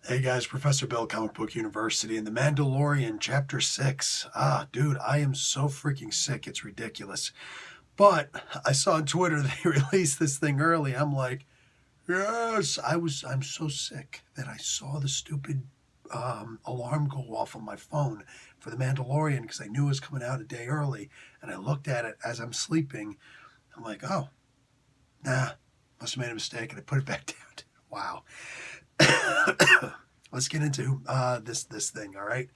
Hey guys, Professor Bill, Comic Book University, and The Mandalorian, Chapter 6. Dude, I am so freaking sick, it's ridiculous. But I saw on Twitter they released this thing early. I'm like, yes, I'm so sick that I saw the stupid alarm go off on my phone for The Mandalorian because I knew it was coming out a day early. And I looked at it as I'm sleeping. I'm like, oh, nah, must have made a mistake. And I put it back down. Wow. Let's get into this thing, all right?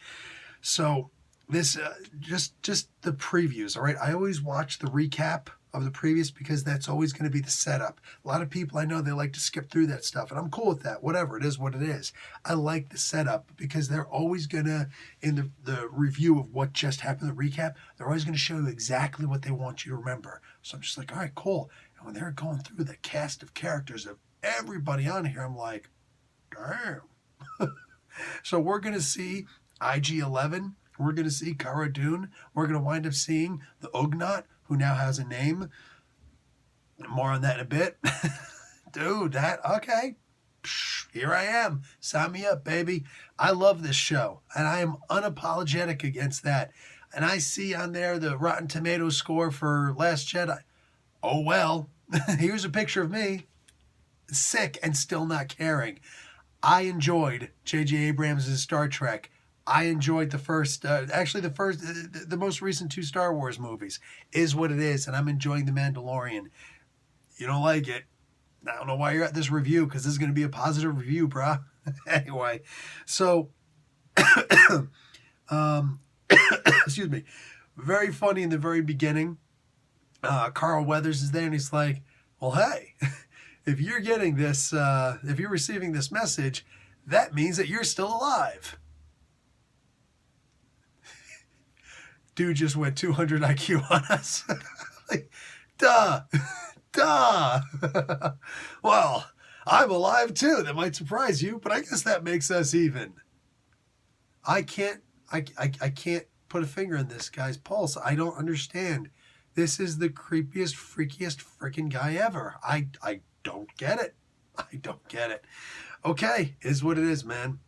So this just the previews, all right? I always watch the recap of the previous because that's always going to be the setup. A lot of people I know, they like to skip through that stuff, and I'm cool with that. Whatever, it is what it is. I like the setup because they're always going to, in the review of what just happened, the recap, they're always going to show you exactly what they want you to remember. So I'm just like, all right, cool. And when they're going through the cast of characters of everybody on here, I'm like, damn. So we're going to see IG-11. We're going to see Cara Dune. We're going to wind up seeing the Ugnaught, who now has a name. More on that in a bit. Dude, okay. Here I am. Sign me up, baby. I love this show, and I am unapologetic against that. And I see on there the Rotten Tomatoes score for Last Jedi. Oh, well. Here's a picture of me. Sick and still not caring. I enjoyed J.J. Abrams' Star Trek. I enjoyed the most recent 2 Star Wars movies. Is what it is, and I'm enjoying The Mandalorian. You don't like it? I don't know why you're at this review, because this is going to be a positive review, brah. Anyway, so, excuse me, very funny in the very beginning. Carl Weathers is there, and he's like, well, hey, if you're getting this, if you're receiving this message, that means that you're still alive. Dude just went 200 IQ on us. Like, duh. Well, I'm alive too. That might surprise you, but I guess that makes us even. I can't put a finger in this guy's pulse. I don't understand. This is the creepiest, freakiest freaking guy ever. I don't get it. I don't get it. Okay, is what it is, man.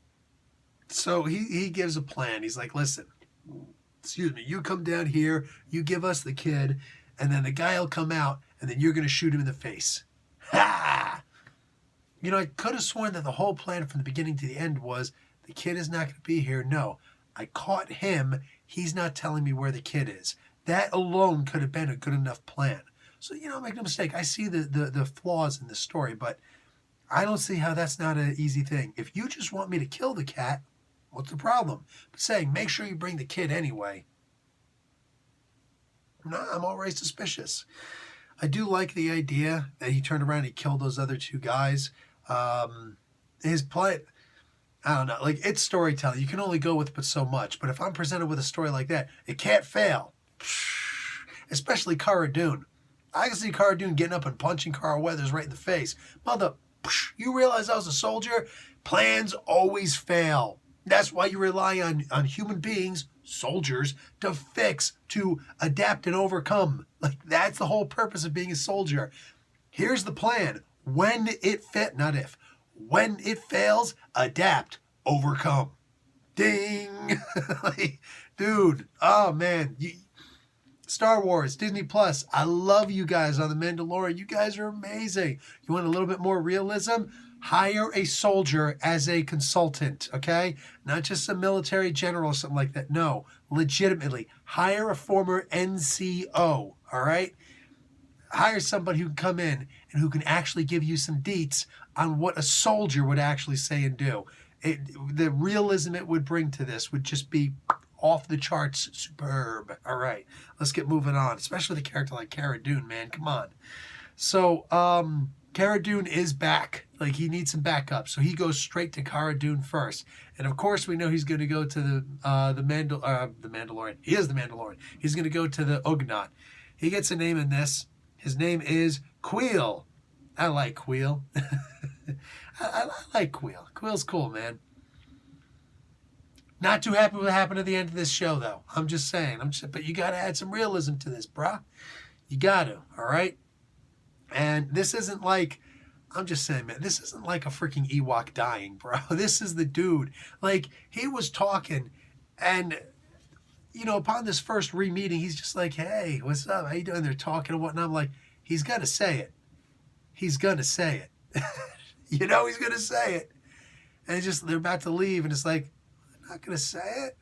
So he gives a plan. He's like, listen, excuse me, you come down here, you give us the kid, and then the guy will come out, and then you're going to shoot him in the face. Ha! You know, I could have sworn that the whole plan from the beginning to the end was the kid is not going to be here. No, I caught him. He's not telling me where the kid is. That alone could have been a good enough plan. So, you know, make no mistake, I see the flaws in the story, but I don't see how that's not an easy thing. If you just want me to kill the cat, what's the problem? But saying, make sure you bring the kid anyway, no, I'm already suspicious. I do like the idea that he turned around and he killed those other 2 guys. His play, I don't know, like, it's storytelling. You can only go with but so much. But if I'm presented with a story like that, it can't fail. Especially Cara Dune. I can see Cara Dune getting up and punching Carl Weathers right in the face. Mother, you realize I was a soldier? Plans always fail. That's why you rely on human beings, soldiers, to fix, to adapt and overcome. Like, that's the whole purpose of being a soldier. Here's the plan. When it not if. When it fails, adapt, overcome. Ding! Like, dude, oh man. Star Wars, Disney Plus, I love you guys on The Mandalorian. You guys are amazing. You want a little bit more realism? Hire a soldier as a consultant, okay? Not just a military general or something like that. No, legitimately, hire a former NCO, all right? Hire somebody who can come in and who can actually give you some deets on what a soldier would actually say and do. The realism it would bring to this would just be off the charts, superb. All right, let's get moving on, especially with a character like Cara Dune, man. Come on. So, Cara Dune is back. Like, he needs some backup, so he goes straight to Cara Dune first. And of course, we know he's going to go to the Mandalorian. He is the Mandalorian. He's going to go to the Ugnaught. He gets a name in this. His name is Queel. I like Queel. I like Queel. Queel's cool, man. Not too happy with what happened at the end of this show, though. I'm just saying. But you got to add some realism to this, brah. You got to, all right? And this isn't like I'm just saying, man, this isn't like a freaking Ewok dying, bro. This is the dude. Like, he was talking, and, you know, upon this first re-meeting, he's just like, hey, what's up? How you doing? They're talking and whatnot. I'm like, he's going to say it. He's going to say it. You know he's going to say it. And it's just, they're about to leave, and it's like, I'm not going to say it?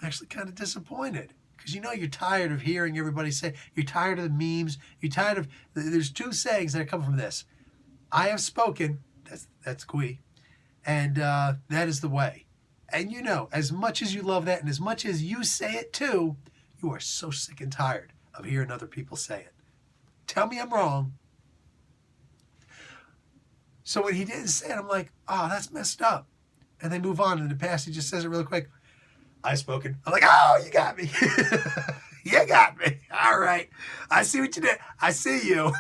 I'm actually kind of disappointed. Because you know you're tired of hearing everybody say, you're tired of the memes, you're tired of, there's two sayings that come from this. I have spoken, that's Gui, and that is the way. And you know, as much as you love that and as much as you say it too, you are so sick and tired of hearing other people say it. Tell me I'm wrong. So when he didn't say it, I'm like, oh, that's messed up. And they move on, and in the past he just says it really quick. I've spoken. I'm like, oh, you got me. You got me. All right. I see what you did. I see you.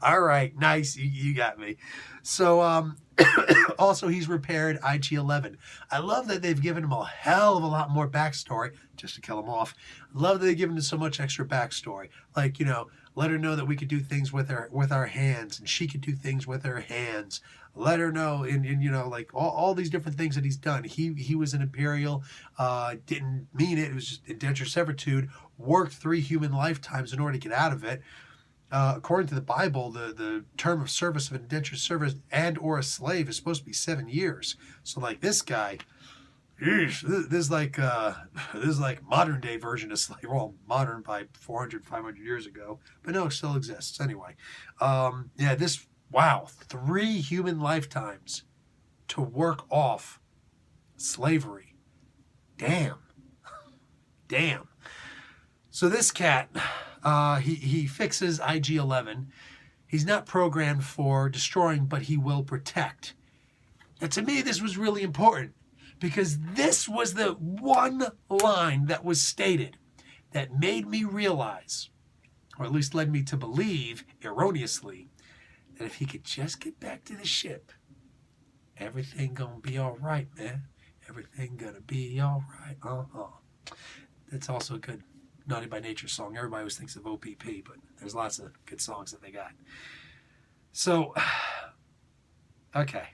All right. Nice. You got me. So, also, he's repaired IG-11. I love that they've given him a hell of a lot more backstory just to kill him off. I love that they've given him so much extra backstory. Like, you know, let her know that we could do things with our hands, and she could do things with her hands. Let her know, and you know, like all these different things that he's done. He was an Imperial, didn't mean it. It was just indentured servitude. Worked 3 human lifetimes in order to get out of it. According to the Bible, the term of service of indentured service and or a slave is supposed to be 7 years. So like this guy, this is like modern day version of slave. Well, modern by 400, 500 years ago, but no, it still exists anyway. Yeah, this. Wow, 3 human lifetimes to work off slavery. Damn. Damn. So this cat, he fixes IG-11. He's not programmed for destroying, but he will protect. And to me, this was really important because this was the one line that was stated that made me realize, or at least led me to believe erroneously, that if he could just get back to the ship, everything gonna be all right, man. Everything gonna be all right. That's also a good Naughty by Nature song. Everybody always thinks of OPP, but there's lots of good songs that they got. So, okay.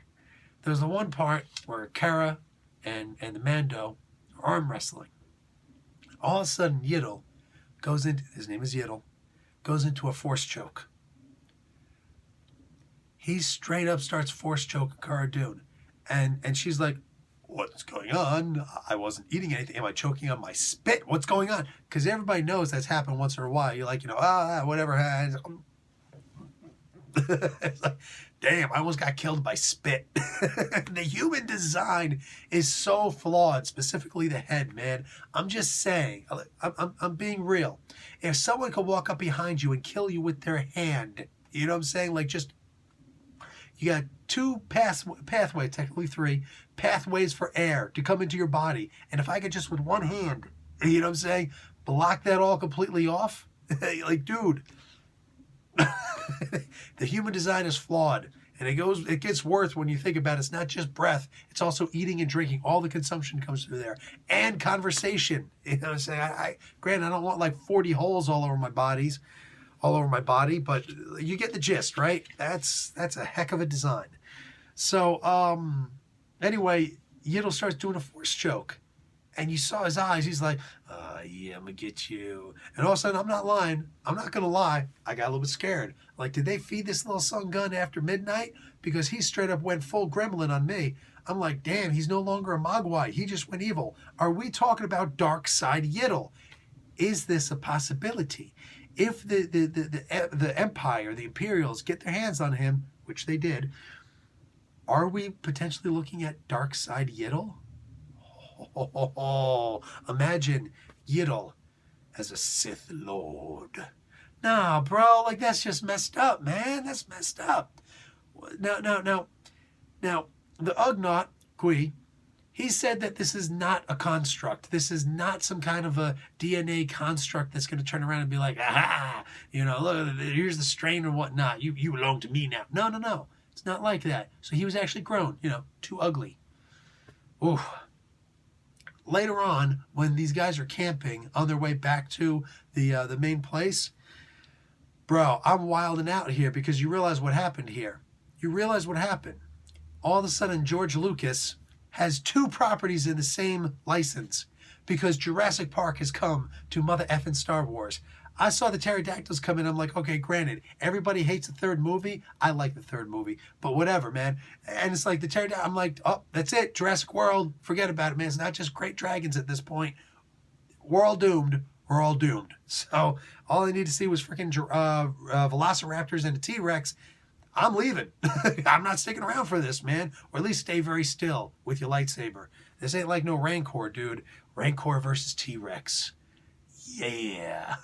There's the one part where Kara and the Mando are arm wrestling. All of a sudden, Yiddle goes into, his name is Yiddle, goes into a force choke. He straight up starts force choking Cara Dune. And she's like, what's going on? I wasn't eating anything. Am I choking on my spit? What's going on? Because everybody knows that's happened once in a while. You're like, you know, whatever. It's like, damn, I almost got killed by spit. The human design is so flawed, specifically the head, man. I'm just saying, I'm being real. If someone could walk up behind you and kill you with their hand, you know what I'm saying? Like, just, you got 2 pathways, technically 3, pathways for air to come into your body. And if I could just with one hand, you know what I'm saying, block that all completely off, like, dude, the human design is flawed. And it gets worse when you think about it. It's not just breath, it's also eating and drinking. All the consumption comes through there. And conversation. You know what I'm saying? Granted, I don't want like 40 holes all over my body, but you get the gist, right? That's a heck of a design. So, anyway, Yiddle starts doing a force choke. And you saw his eyes. He's like, yeah, I'm going to get you. And all of a sudden, I'm not lying. I'm not going to lie. I got a little bit scared. Like, did they feed this little son gun after midnight? Because he straight up went full gremlin on me. I'm like, damn, he's no longer a Mogwai. He just went evil. Are we talking about dark side Yiddle? Is this a possibility? If the Empire, the Imperials, get their hands on him, which they did, are we potentially looking at dark side Yiddle? Imagine Yiddle as a Sith Lord. Nah, bro, like that's just messed up, man. That's messed up. Now, the Ugnaught, Gui, he said that this is not a construct. This is not some kind of a DNA construct that's going to turn around and be like, aha, you know, look, here's the strain or whatnot. You belong to me now. No. It's not like that. So he was actually grown, you know, too ugly. Ooh. Later on, when these guys are camping on their way back to the main place, Bro, I'm wilding out here because you realize what happened here. You realize what happened. All of a sudden, George Lucas has two properties in the same license because Jurassic Park has come to mother effing Star Wars. I saw the pterodactyls come in. I'm like, okay, granted, everybody hates the third movie. I like the third movie, but whatever, man. And it's like the pterodactyl. I'm like, oh, that's it. Jurassic World. Forget about it, man. It's not just great dragons at this point. We're all doomed. We're all doomed. So all I need to see was freaking velociraptors and a T-Rex. I'm leaving. I'm not sticking around for this, man. Or at least stay very still with your lightsaber. This ain't like no Rancor, dude. Rancor versus T-Rex. Yeah.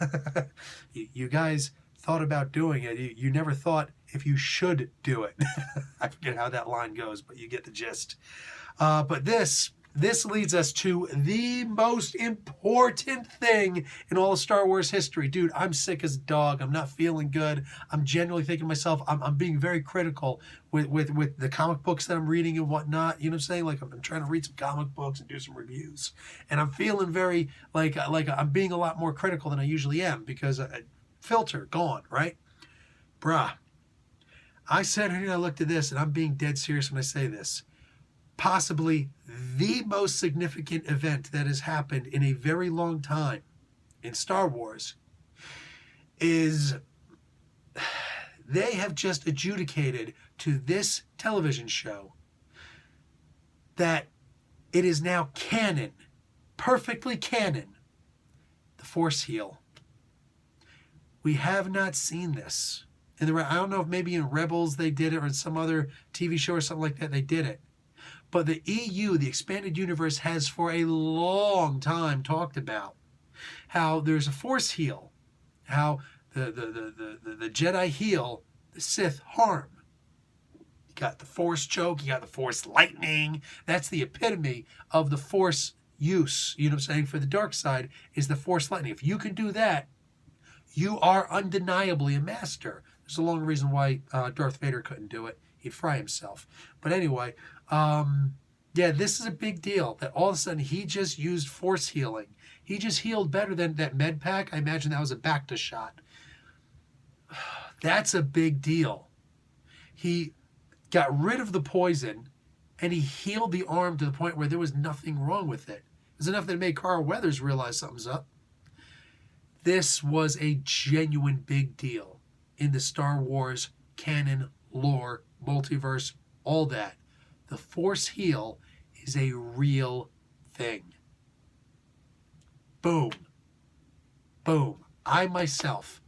You guys thought about doing it. You never thought if you should do it. I forget how that line goes, but you get the gist. But this leads us to the most important thing in all of Star Wars history. Dude, I'm sick as a dog. I'm not feeling good. I'm genuinely thinking to myself, I'm being very critical with the comic books that I'm reading and whatnot. You know what I'm saying? Like, I'm trying to read some comic books and do some reviews. And I'm feeling very, like I'm being a lot more critical than I usually am because filter, gone, right? Bruh. I sat here and I looked at this, and I'm being dead serious when I say this. Possibly the most significant event that has happened in a very long time in Star Wars is they have just adjudicated to this television show that it is now canon, perfectly canon, the Force Heal. We have not seen this. I don't know if maybe in Rebels they did it or in some other TV show or something like that they did it. But the EU, the expanded universe, has for a long time talked about how there's a Force heal, how the Jedi heal, the Sith harm. You got the Force choke, you got the Force lightning. That's the epitome of the Force use. You know what I'm saying? For the dark side is the Force lightning. If you can do that, you are undeniably a master. There's a long reason why Darth Vader couldn't do it. He'd fry himself. But anyway, yeah, this is a big deal that all of a sudden he just used force healing. He just healed better than that med pack. I imagine that was a Bacta shot. That's a big deal. He got rid of the poison and he healed the arm to the point where there was nothing wrong with it. It was enough that it made Carl Weathers realize something's up. This was a genuine big deal in the Star Wars canon, lore, multiverse, all that. The Force heal is a real thing. Boom. Boom. I myself,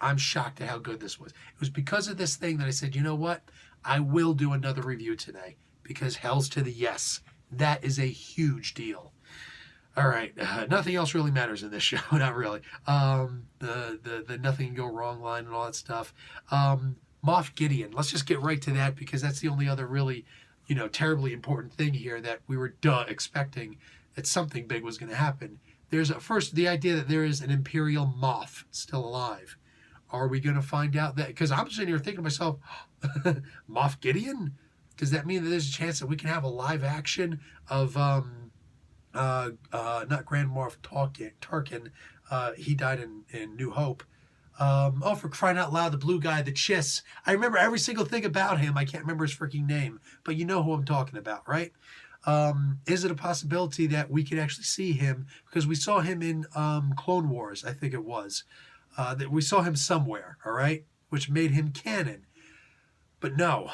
I'm shocked at how good this was. It was because of this thing that I said, you know what? I will do another review today because hell's to the yes. That is a huge deal. All right, nothing else really matters in this show, not really. The nothing can go wrong line and all that stuff. Moff Gideon, let's just get right to that because that's the only other really, terribly important thing here that we were expecting that something big was going to happen. There's first the idea that there is an Imperial Moff still alive. Are we going to find out that? Because I'm sitting here thinking to myself, Moff Gideon? Does that mean that there's a chance that we can have a live action of not Grand Moff Tarkin? He died in New Hope. For crying out loud, the blue guy, the Chiss. I remember every single thing about him. I can't remember his freaking name, but you know who I'm talking about, right? Is it a possibility that we could actually see him? Because we saw him in Clone Wars, I think it was. That we saw him somewhere, all right? Which made him canon. But no.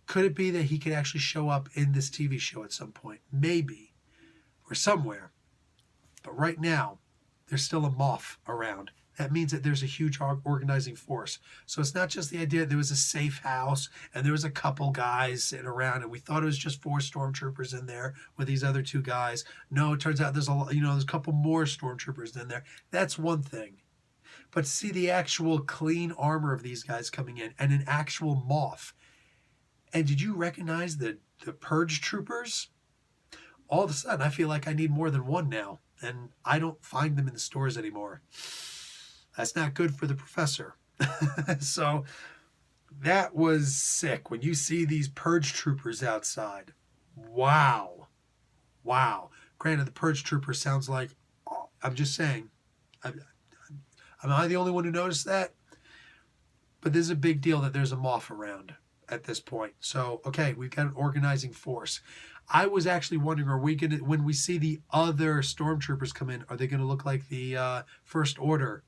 Could it be that he could actually show up in this TV show at some point? Maybe. Or somewhere. But right now, there's still a Moff around. That means that there's a huge organizing force. So it's not just the idea that there was a safe house and there was a couple guys sitting around and we thought it was just 4 stormtroopers in there with these other 2 guys. No, it turns out there's there's a couple more stormtroopers in there. That's one thing. But to see the actual clean armor of these guys coming in and an actual Moff. And did you recognize the Purge troopers? All of a sudden, I feel like I need more than one now. And I don't find them in the stores anymore. That's not good for the professor. So that was sick. When you see these Purge troopers outside. Wow. Wow. Granted, the Purge trooper sounds like, I'm just saying. Am I the only one who noticed that? But this is a big deal that there's a Moff around at this point. So, okay, we've got an organizing force. I was actually wondering, are we going to, when we see the other stormtroopers come in, are they going to look like the First Order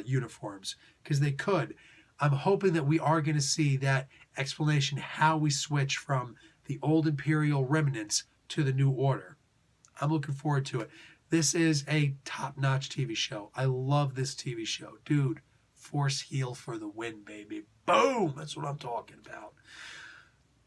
uniforms? Because they could. I'm hoping that we are going to see that explanation, how we switch from the old Imperial remnants to the New Order. I'm looking forward to it. This is a top-notch TV show. I love this TV show. Dude, Force heel for the win, baby. Boom! That's what I'm talking about.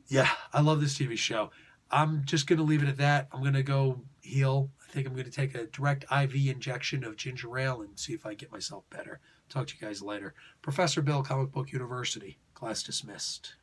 Yeah, I love this TV show. I'm just going to leave it at that. I'm going to go heal. I think I'm going to take a direct IV injection of ginger ale and see if I get myself better. Talk to you guys later. Professor Bill, Comic Book University. Class dismissed.